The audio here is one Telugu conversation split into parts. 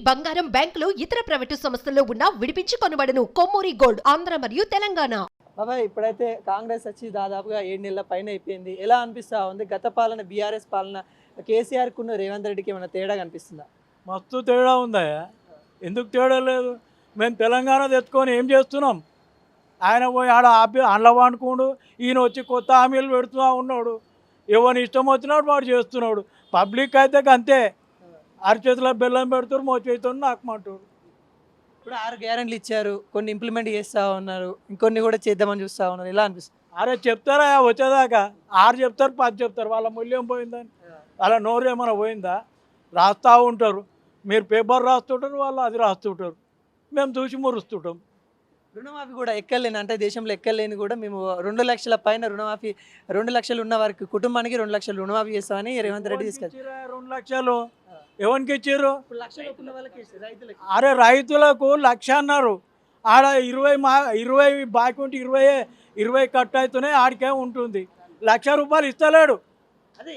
బంగారం, బ్యాంకులు, ఇతర ప్రైవేటు సంస్థల్లో ఉన్న విడిపించి కొనబడను. కొమ్మూరి గోల్డ్, ఆంధ్ర మరియు తెలంగాణ. బాబాయ్ ఇప్పుడైతే కాంగ్రెస్ వచ్చి దాదాపుగా 7 నెలల పైన అయిపోయింది. ఎలా అనిపిస్తా ఉంది? గత పాలన బీఆర్ఎస్ పాలన కేసీఆర్కు రేవంత్ రెడ్డికి ఏమైనా తేడా కనిపిస్తుందా? మస్తు తేడా ఉందా? ఎందుకు తేడా లేదు? మేము తెలంగాణ తెచ్చుకొని ఏం చేస్తున్నాం? ఆయన పోయి ఆడ ఆపి అండ్ల వండుకోండు, ఈయన వచ్చి కొత్త హామీలు పెడుతూ ఉన్నాడు. ఎవరిని ఇష్టం వచ్చినాడు వాడు చేస్తున్నాడు. పబ్లిక్ అయితే అంతే, అరచేతిలో బెల్లం పెడుతున్నారు, మోచేతితో నాకమంటారు. ఇప్పుడు 6 గ్యారెంటీలు ఇచ్చారు, కొన్ని ఇంప్లిమెంట్ చేస్తూ ఉన్నారు, ఇంకొన్ని కూడా చేద్దామని చూస్తూ ఉన్నారు. ఎలా అనిపిస్తుంది? అరే చెప్తారా వచ్చేదాకా? 6 చెప్తారు, 10 చెప్తారు. వాళ్ళ మూల్యం పోయిందని, వాళ్ళ నోరు ఏమైనా పోయిందా? రాస్తూ ఉంటారు. మీరు పేపర్ రాస్తుంటారు, వాళ్ళు అది రాస్తుంటారు. మేము చూసి మురుస్తుంటాం. రుణమాఫీ కూడా ఎక్కలేని, అంటే దేశంలో ఎక్కలేని కూడా మేము 2 లక్షల పైన రుణమాఫీ, 2 లక్షలు ఉన్న వారికి కుటుంబానికి 2 లక్షలు రుణమాఫీ చేస్తామని రేవంత్ రెడ్డి తీసుకొచ్చారు. 2 లక్షలు ఎవరికి ఇచ్చారు? అరే రైతులకు 1,00,000 అన్నారు. ఆడ 20 బాకీ ఉంటే 20 కట్ అవుతున్నాయి. ఆడికే ఉంటుంది. 1,00,000 రూపాయలు ఇస్తలేడు. అదే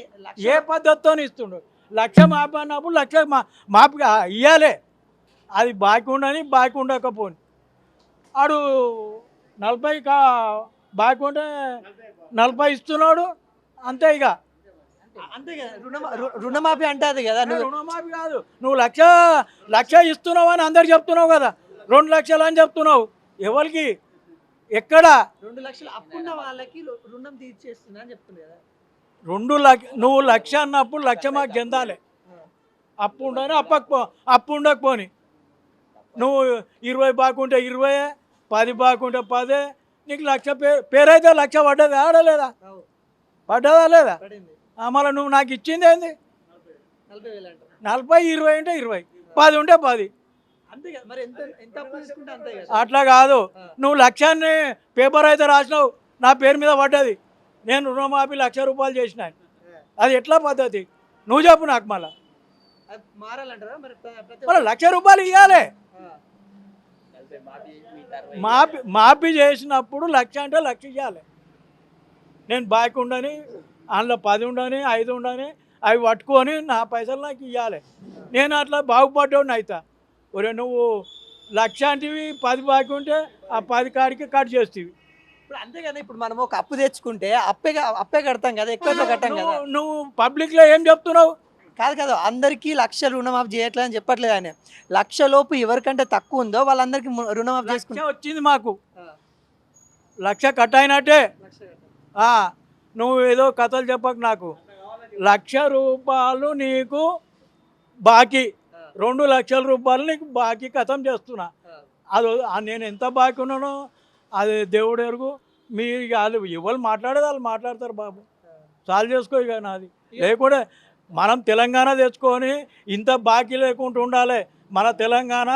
ఏ పద్ధతితో ఇస్తుండు? 1,00,000 మాపి అన్నప్పుడు 1,00,000 మాపి ఇవ్వాలి. అది బాకీ ఉండని, బాకీ ఉండకపోని ఆడు 40 బాకీ ఉంటే 40 ఇస్తున్నాడు. అంతే. ఇక అంతే కదా, రుణమాఫీ అంటే అది కదా. రుణమాఫీ కాదు, నువ్వు 1,00,000 ఇస్తున్నావు అని అందరు చెప్తున్నావు కదా. 2 లక్షలు అని చెప్తున్నావు. ఎవరికి? ఎక్కడ? 2 లక్షలు అప్పున్న వాళ్ళకి రుణం తీర్చేస్తున్నా అని చెప్తుంది కదా. 2 లక్ష నువ్వు 1,00,000 అన్నప్పుడు 1,00,000 మాకు చెందాలి. అప్పు ఉండని అప్పు ఉండకపోని నువ్వు 20 బాకుంటే 20, 10 బాకుంటే 10, నీకు 1,00,000 పేరైతే 1,00,000 పడ్డది. ఆడలేదా? పడ్డదా లేదా? మళ్ళీ నువ్వు నాకు ఇచ్చింది ఏంది? 40, 20 ఉంటే 20, 10 ఉంటే 10. అట్లా కాదు. నువ్వు 1,00,000 పేపర్ అయితే రాసినావు, నా పేరు మీద పడ్డది. నేను రుణమాఫీ 1,00,000 రూపాయలు చేసిన. అది ఎట్లా పద్ధతి? నువ్వు చెప్పు నాకు. మళ్ళీ 1,00,000 రూపాయలు ఇవ్వాలి. మాఫీ చేసినప్పుడు 1,00,000 అంటే 1,00,000 ఇవ్వాలి. నేను బాకీ ఉండని, అందులో 10 ఉండని, 5 ఉండని, అవి పట్టుకొని నా పైసలు నాకు ఇవ్వాలి. నేను అట్లా బాగుపడ్డాను అవుతా. ఒరే నువ్వు 1,00,000 అంటివి, 10 బాకీ ఉంటే ఆ 10 కాడికి కట్ చేస్తేవి. ఇప్పుడు అంతే కదా. ఇప్పుడు మనం ఒక అప్పు తెచ్చుకుంటే అప్పే కడతాం కదా, ఎక్కువ కట్టాం కదా. నువ్వు పబ్లిక్లో ఏం చెప్తున్నావు? కాదు కాదు, అందరికీ 1,00,000 రుణమాఫీ చేయట్లేదు అని చెప్పట్లేదు ఆయన. 1,00,000 లోపు ఎవరికంటే తక్కువ ఉందో వాళ్ళందరికీ రుణమాఫీ చేసుకుంటే వచ్చింది. మాకు 1,00,000 కట్ అయినట్టే. నువ్వు ఏదో కథలు చెప్పకు నాకు. 1,00,000 రూపాయలు నీకు బాకీ, 2 లక్షల రూపాయలు నీకు బాకీ కథం చేస్తున్నా. అది నేను ఎంత బాకీ ఉన్నానో అది దేవుడు ఎరుగు. మీరు ఇక వాళ్ళు ఎవరు మాట్లాడేది వాళ్ళు మాట్లాడతారు. బాబు చాలు చేసుకో ఇక. నాది లేకుండా మనం తెలంగాణ తెచ్చుకొని ఇంత బాకీ లేకుండా ఉండాలి. మన తెలంగాణ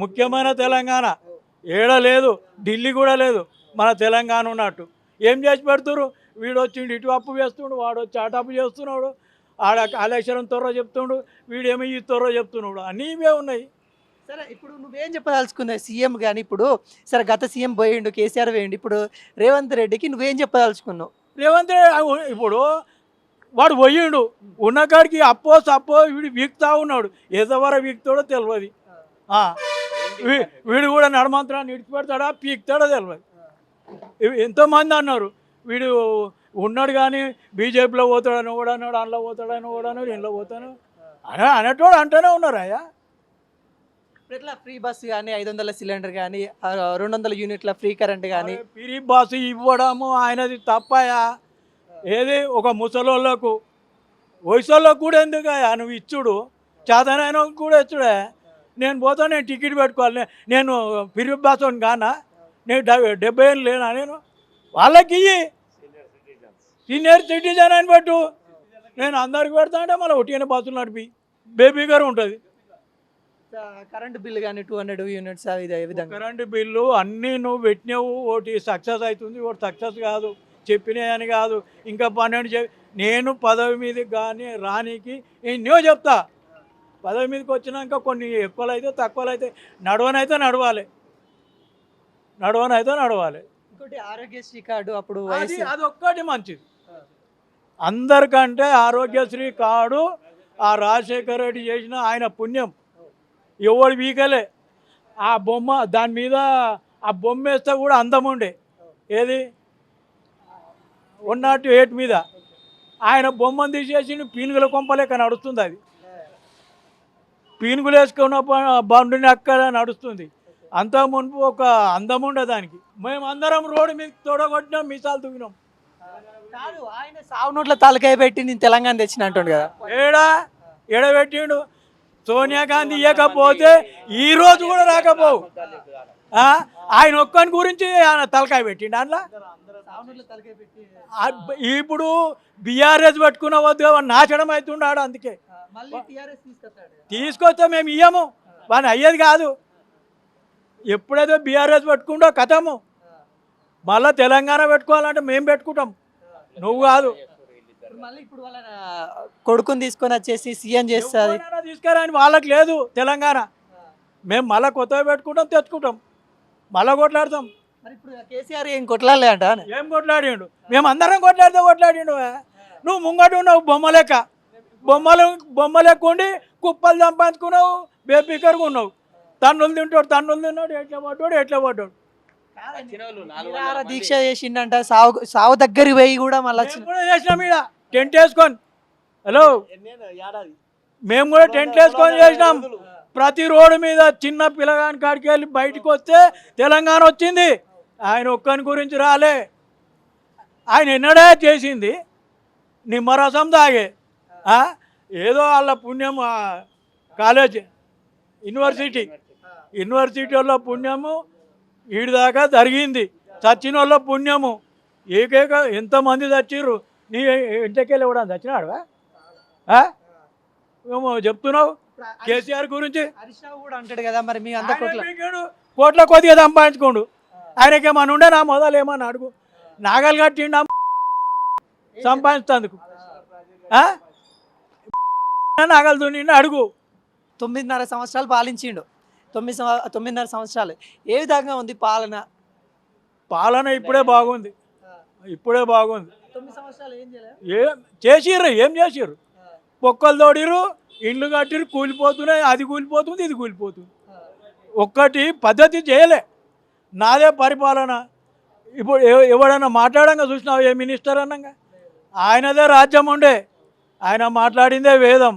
ముఖ్యమైన తెలంగాణ. ఏడ లేదు, ఢిల్లీ కూడా లేదు, మన తెలంగాణ ఉన్నట్టు. ఏం చేసి పెడుతురు? వీడు వచ్చిండు ఇటు అప్పు వేస్తుండు, వాడు వచ్చి అటు అప్పు చేస్తున్నాడు, ఆడ కాళేశ్వరం తొర్ర చెప్తుండు, వీడేమో ఈ తొర్ర చెప్తున్నాడు. అన్నీ ఇవే ఉన్నాయి. సరే, ఇప్పుడు నువ్వేం చెప్పదలుచుకున్నావు? సీఎం కానీ ఇప్పుడు సరే గత సీఎం పోయిండు, కేసీఆర్ పోయిండు, ఇప్పుడు రేవంత్ రెడ్డికి నువ్వేం చెప్పదలుచుకున్నావు? రేవంత్ రెడ్డి ఇప్పుడు వాడు పోయిండు, ఉన్నకాడికి అప్పో సప్పో వీడు వీక్తా ఉన్నాడు. ఏదవర వీక్తాడో తెలియదు. వీడు కూడా నడమంత్రాన్ని విడిచిపెడతాడా పీక్తాడో తెలియదు. ఎంతోమంది అన్నారు వీడు ఉన్నాడు కానీ బీజేపీలో పోతాడని కూడా అన్నాడు, అందులో పోతాడని కూడా అన్నాడు, ఇంట్లో పోతాను అనేటోడు అంటూనే ఉన్నారు. అయ్యా ఇట్లా ఫ్రీ బస్సు కానీ, 500 సిలిండర్ కానీ, 200 యూనిట్ల ఫ్రీ కరెంట్ కానీ, ఫ్రీ బస్సు ఇవ్వడము ఆయనది తప్పయా? ఏది ఒక ముసలోళ్ళకు, వయసులోకి కూడా ఎందుకయ్యా నువ్వు ఇచ్చుడు? చేతనైనా కూడా ఇచ్చుడే. నేను పోతా, నేను టికెట్ పెట్టుకోవాలి, నేను ఫ్రీ బస్సు కానా? నేను 70 ఏళ్ళు లేనా? నేను వాళ్ళకి సీనియర్ సిటిజన్ అని పెట్టు. నేను అందరికి పెడతా అంటే మళ్ళీ ఒట్టిన బస్సులు నడిపి బేబీ గారు ఉంటుంది. కరెంటు బిల్లు కానీ 200 యూనిట్స్ విధంగా కరెంటు బిల్లు అన్నీ నువ్వు పెట్టినావు. ఒకటి సక్సెస్ అవుతుంది, ఒకటి సక్సెస్ కాదు. చెప్పినాయని కాదు, ఇంకా 12 నేను పదవి మీదకి కానీ రానికి ఎన్నో చెప్తా. పదవి మీదకి వచ్చినాక కొన్ని ఎక్కువలు అయితే తక్కువలు అయితే నడవనైతే నడవాలి. ఇంకోటి ఆరోగ్యశ్రీ కార్డు, అప్పుడు అది ఒక్కటి మంచిది. అందరికంటే ఆరోగ్యశ్రీ కార్డు ఆ రాజశేఖర రెడ్డి చేసిన ఆయన పుణ్యం. ఎవడు వీకలే. ఆ బొమ్మ దాని మీద ఆ బొమ్మ వేస్తే కూడా అందం ఉండే. ఏది 108 మీద ఆయన బొమ్మను తీసేసి పీనుగుల కొంపలేక నడుస్తుంది. అది పీనుగులు వేసుకున్న బండిని అక్కడ నడుస్తుంది. అంతా మునుపు ఒక అందం ఉండే దానికి. మేము అందరం రోడ్డు మీద తొడగొట్టినాం, మీసాలు దువ్వినాం. కాదు, ఆయన సావు నోట్ల తలకాయ పెట్టి నేను తెలంగాణ తెచ్చిన అంటుండు కదా. ఎడబెట్టిండు. సోనియా గాంధీ ఇవ్వకపోతే ఈ రోజు కూడా రాకపోవు. ఆయన ఒక్కని గురించి ఆయన తలకాయ పెట్టిండు అందులో. ఇప్పుడు బీఆర్ఎస్ పెట్టుకున్న వద్దు నాశనం అవుతున్నాడు. అందుకే తీసుకొస్తే మేము ఇయ్యము, వాడిని అయ్యేది కాదు. ఎప్పుడైతే బీఆర్ఎస్ పెట్టుకుంటో కథము. మళ్ళీ తెలంగాణ పెట్టుకోవాలంటే మేము పెట్టుకుంటాం, నువ్వు కాదు. మళ్ళీ ఇప్పుడు వాళ్ళ కొడుకుని తీసుకొని వచ్చేసి సీఎం చేస్తుంది. తీసుకురాని వాళ్ళకి లేదు తెలంగాణ. మేము మళ్ళీ కొత్తగా పెట్టుకుంటాం, తెచ్చుకుంటాం, మళ్ళీ కొట్లాడతాం. మరి ఇప్పుడు కేసీఆర్ ఏం కొట్లాడలే అంట. ఏం కొట్లాడిండు? మేము అందరం కొట్లాడిండు. నువ్వు ముంగట ఉన్నావు బొమ్మ లెక్క ఉండి కుప్పలు సంపాదించుకున్నావు, బేపికర్గా ఉన్నావు. తన్నులు తిన్నాడు, ఎట్లా పడ్డాడు. దీక్ష చేసిండంట, సావు దగ్గరికి పోయి కూడా మళ్ళీ చేసినాం. ఈడ టెంట్ వేసుకొని, హలో మేము కూడా టెంట్ వేసుకొని చేసినాం. ప్రతి రోడ్డు మీద చిన్న పిల్లగాని కాడికి వెళ్ళి బయటకు వస్తే తెలంగాణ వచ్చింది. ఆయన ఒక్కని గురించి రాలే. ఆయన ఎన్నడే చేసింది నిమ్మరసం తాగే. ఏదో వాళ్ళ పుణ్యం. కాలేజ్ యూనివర్సిటీ వాళ్ళ పుణ్యము ఈడి దాకా జరిగింది. చచ్చిన వాళ్ళ పుణ్యము. ఏకైక ఎంతమంది చచ్చిర్రు. నీ ఇంటికెళ్ళి కూడా చచ్చినాడువా? ఏమో చెప్తున్నావు కేసీఆర్ గురించి. హరీష్ రావు కూడా అంటాడు కదా, మరి మీ అంత కోట్ల కొద్దిగా సంపాదించుకోండు. ఆయనకేమన్నా ఉండే నా మొదలు ఏమన్నా అడుగు. నాగలు కట్టిండా సంపాదించేందుకు? నాగలు దున్నిండి అడుగు. 9.5 సంవత్సరాలు పాలించిండు. 9.5 సంవత్సరాలు ఏ విధంగా ఉంది పాలన? ఇప్పుడే బాగుంది. 9 సంవత్సరాలు ఏం చేసిర్రు? ఏం చేసిర్రు? పొక్కలు తోడిరు, ఇండ్లు కట్టిరు, కూలిపోతున్నాయి. అది కూలిపోతుంది, ఇది కూలిపోతుంది. ఒక్కటి పద్ధతి చేయలే. నాదే పరిపాలన. ఇప్పుడు ఎవడన్నా మాట్లాడంగా చూసినావు ఏ మినిస్టర్ అన్నాగా? ఆయనదే రాజ్యం ఉండే, ఆయన మాట్లాడిందే వేదం.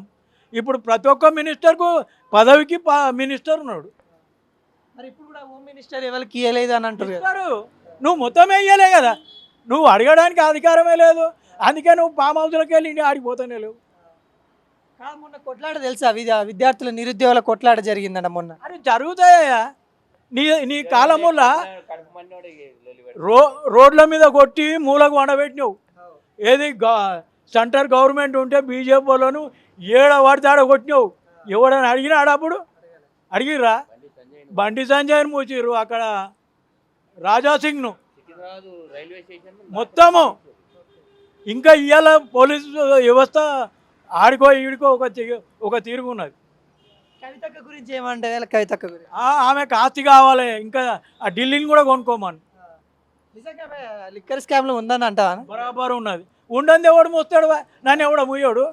ఇప్పుడు ప్రతి ఒక్క మినిస్టర్కు పదవికి మినిస్టర్ ఉన్నాడు. మరి ఇప్పుడు కూడా హోమ్ మినిస్టర్ ఎవరికి ఇవ్వలేదు అని అంటారు. నువ్వు మొత్తం వేయలే కదా, నువ్వు అడగడానికి అధికారమే లేదు. అందుకే నువ్వు ఫామ్ హౌస్లోకి వెళ్ళి ఆడిపోతానే లేవు. మొన్న కొట్లాట తెలుసా? విద్యార్థుల నిరుద్యోగుల కొట్లాట జరిగిందన్న మొన్న. అది జరుగుతాయా? నీ కాలములా రోడ్ల మీద కొట్టి మూలకు వండబెట్టినావు. ఏది సెంటర్ గవర్నమెంట్ ఉంటే బీజేపీ వాళ్ళను పడితే ఆడ కొట్టినావు. ఎవడని అడిగినాడు? అప్పుడు అడిగిర్రా? బండి సంజయ్ని మూసిర్రు, అక్కడ రాజాసింగ్ను మొత్తము. ఇంకా ఇవాళ పోలీసు వ్యవస్థ ఆడికో ఈడికో ఒక తీరుగున్నది. కవితక్క గురించి ఏమంటే? కవితక్క గురించి ఆమెకు ఆస్తి కావాలి, ఇంకా ఆ ఢిల్లీని కూడా కొనుక్కోమని. నిజంగా లిక్కర్ స్కామ్లో ఉందని అంటావా? బరాబర్ ఉన్నది. ఉండని ఎవడు మోస్తాడు? నన్ను ఎవడ ముయ్యాడు?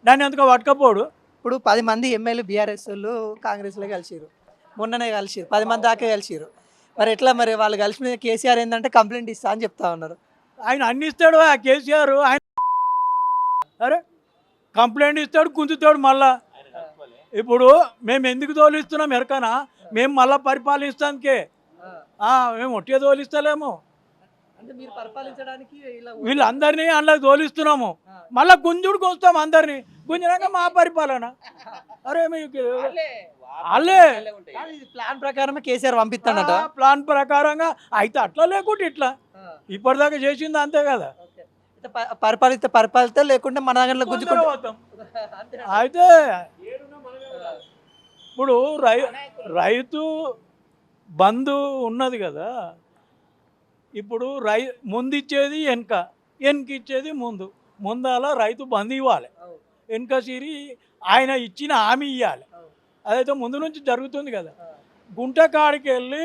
నన్ను ఎందుకు పట్టుకపోడు? ఇప్పుడు 10 మంది ఎమ్మెల్యే బీఆర్ఎస్ వాళ్ళు కాంగ్రెస్లో కలిసిరు, మొన్ననే కలిసిరు, 10 మంది దాకా కలిసిరు. మరి ఎట్లా? మరి వాళ్ళు కలిసి మీద కేసీఆర్ ఏంటంటే కంప్లైంట్ ఇస్తా అని చెప్తా ఉన్నారు. ఆయన అన్ని ఇస్తాడు ఆ కేసీఆర్. ఆయన అరే కంప్లైంట్ ఇస్తాడు, గుంజుతాడు మళ్ళా. ఇప్పుడు మేము ఎందుకు తోలిస్తున్నాం ఎరకనా? మేము మళ్ళీ పరిపాలిస్తానికే. మేము ఒట్టిగా తోలిస్తలేము. వీళ్ళందరినీ అందులోకి తోలిస్తున్నాము. మళ్ళీ గుంజుడికి వస్తాం అందరినీ. గుంజినాక మా పరిపాలన. అరే మీకు వాళ్ళే ప్లాన్ ప్రకారమే కేసీఆర్ పంపిస్తాడట. ప్లాన్ ప్రకారంగా అయితే అట్లా లేకుంటే ఇట్లా ఇప్పటిదాకా చేసింది అంతే కదా. పరిపాలిస్తే లేకుంటే మన దగ్గర గుంజుకుంటాం. అయితే ఇప్పుడు రైతు బంధు ఉన్నది కదా. ఇప్పుడు ముందు ఇచ్చేది వెనక ఇచ్చేది ముందాల రైతు బంధు ఇవ్వాలి. వెనక సిరి ఆయన ఇచ్చిన హామీ ఇవ్వాలి. అదైతే ముందు నుంచి జరుగుతుంది కదా. గుంట కాడికి వెళ్ళి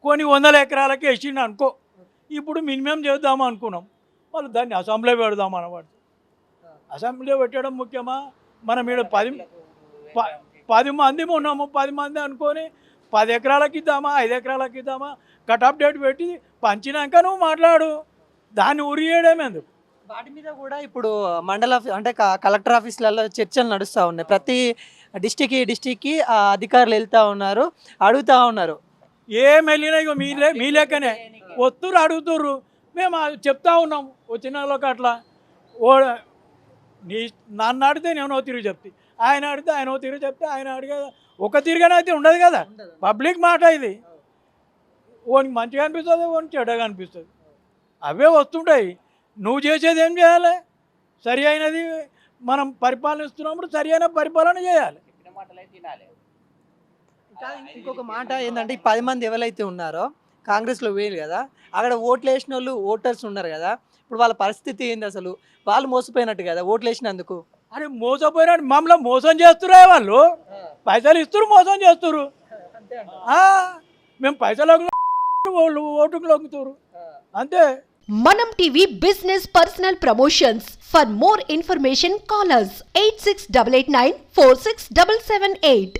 కొన్ని 100 ఎకరాలకి వేసిండు అనుకో. ఇప్పుడు మినిమం చేద్దాం అనుకున్నాం, వాళ్ళు దాన్ని అసెంబ్లీ పెడదాం అన్నమాట. అసెంబ్లీ పెట్టడం ముఖ్యమా? మనం ఇక్కడ 10 మంది ఉన్నాము, 10 మంది అనుకొని 10 ఎకరాలకి ఇద్దామా, 5 ఎకరాలకి ఇద్దామా, కట్ ఆఫ్ డేట్ పెట్టి పంచినాక నువ్వు మాట్లాడు. దాన్ని ఉరియడం ఎందుకు? వాటి మీద కూడా ఇప్పుడు మండల అంటే కలెక్టర్ ఆఫీసులలో చర్చలు నడుస్తూ ఉన్నాయి. ప్రతి డిస్టిక్కి అధికారులు వెళ్తూ ఉన్నారు, అడుగుతూ ఉన్నారు. ఏం వెళ్ళినా ఇక మీ లెక్కనే వస్తురు అడుగుతుర్రు. మేము చెప్తా ఉన్నాం వచ్చిన వాళ్ళకి అట్లా. ఓ నన్ను అడిగితే నేను ఓ తిరిగి చెప్తే, ఆయన అడిగితే ఆయన ఓ తిరిగి చెప్తే, ఆయన అడిగే ఒక తిరిగానైతే ఉండదు కదా. పబ్లిక్ మాట ఇది. ఓనికి మంచిగా అనిపిస్తుంది, ఓనికి చెడ్డగా అనిపిస్తుంది. అవే వస్తుంటాయి. నువ్వు చేసేది ఏం చేయాలి? సరి అయినది మనం పరిపాలనిస్తున్నప్పుడు సరి అయిన పరిపాలన చేయాలి. ఇంకొక మాట ఏంటంటే, ఈ 10 మంది ఎవరైతే ఉన్నారో కాంగ్రెస్లో వేయరు కదా, అక్కడ ఓట్లు వేసిన వాళ్ళు ఓటర్స్ ఉన్నారు కదా, ఇప్పుడు వాళ్ళ పరిస్థితి ఏంది అసలు? వాళ్ళు మోసపోయినట్టు కదా ఓట్లు వేసినందుకు. అరే మోసపోయినాడు, మమ్మల్ని మోసం చేస్తురే వాళ్ళు. పైసలు ఇస్తురు, మోసం చేస్తురు. మేము పైసలు వాళ్ళు ఓటుకు లొంగుతారు అంతే. మనం TV business personal promotions. For more information call us 8688946778.